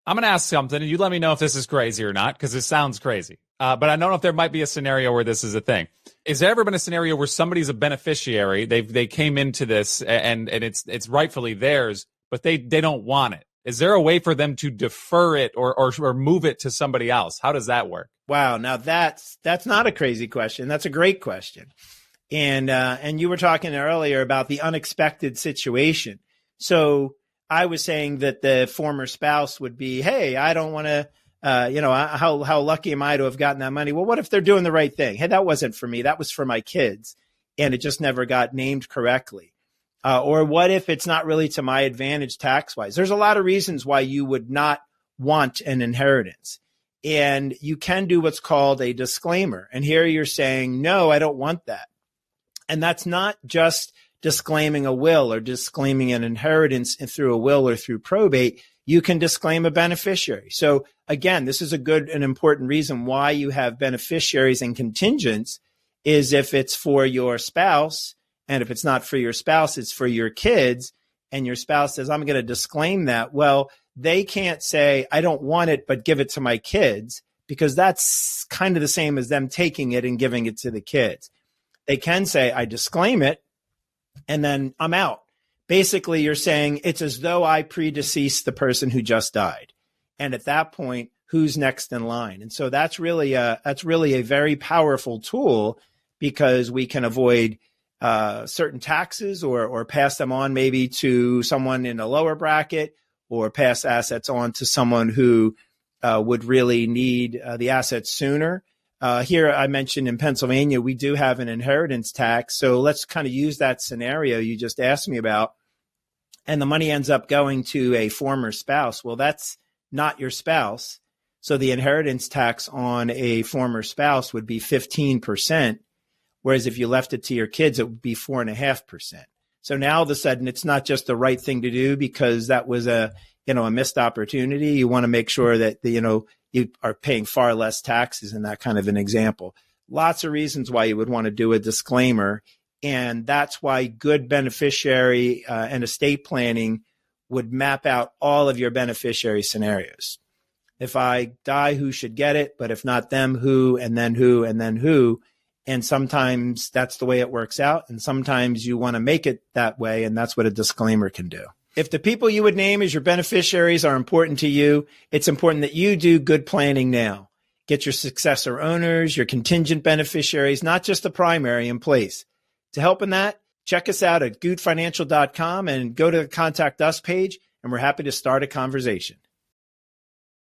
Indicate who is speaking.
Speaker 1: I'm going to ask something, and you let me know if this is crazy or not, because it sounds crazy. But I don't know if there might be a scenario where this is a thing. Is there ever been a scenario where somebody's a beneficiary? They came into this and it's rightfully theirs, but they don't want it. Is there a way for them to defer it or move it to somebody else? How does that work?
Speaker 2: Wow, now that's not a crazy question. That's a great question. And you were talking earlier about the unexpected situation. So I was saying that the former spouse would be, hey, I don't want to, how lucky am I to have gotten that money? Well, what if they're doing the right thing? Hey, that wasn't for me. That was for my kids. And it just never got named correctly. Or what if it's not really to my advantage tax-wise? There's a lot of reasons why you would not want an inheritance. And you can do what's called a disclaimer. And here you're saying, no, I don't want that. And that's not just disclaiming a will or disclaiming an inheritance through a will or through probate. You can disclaim a beneficiary. So again, this is a good and important reason why you have beneficiaries and contingents is if it's for your spouse, and if it's not for your spouse, it's for your kids, and your spouse says, I'm going to disclaim that. Well, they can't say, I don't want it, but give it to my kids, because that's kind of the same as them taking it and giving it to the kids. They can say, I disclaim it, and then I'm out. Basically, you're saying it's as though I predeceased the person who just died. And at that point, who's next in line? And so that's really a very powerful tool, because we can avoid certain taxes or pass them on maybe to someone in a lower bracket, or pass assets on to someone who would really need the assets sooner. Here I mentioned in Pennsylvania, we do have an inheritance tax. So let's kind of use that scenario you just asked me about. And the money ends up going to a former spouse. Well, that's not your spouse. So the inheritance tax on a former spouse would be 15%. Whereas if you left it to your kids, it would be 4.5%. So now all of a sudden, it's not just the right thing to do because that was a missed opportunity. You want to make sure that you are paying far less taxes in that kind of an example. Lots of reasons why you would want to do a disclaimer. And that's why good beneficiary and estate planning would map out all of your beneficiary scenarios. If I die, who should get it? But if not them, who, and then who, and then who? And sometimes that's the way it works out. And sometimes you want to make it that way. And that's what a disclaimer can do. If the people you would name as your beneficiaries are important to you, it's important that you do good planning now. Get your successor owners, your contingent beneficiaries, not just the primary, in place. To help in that, check us out at goodfinancial.com and go to the Contact Us page, and we're happy to start a conversation.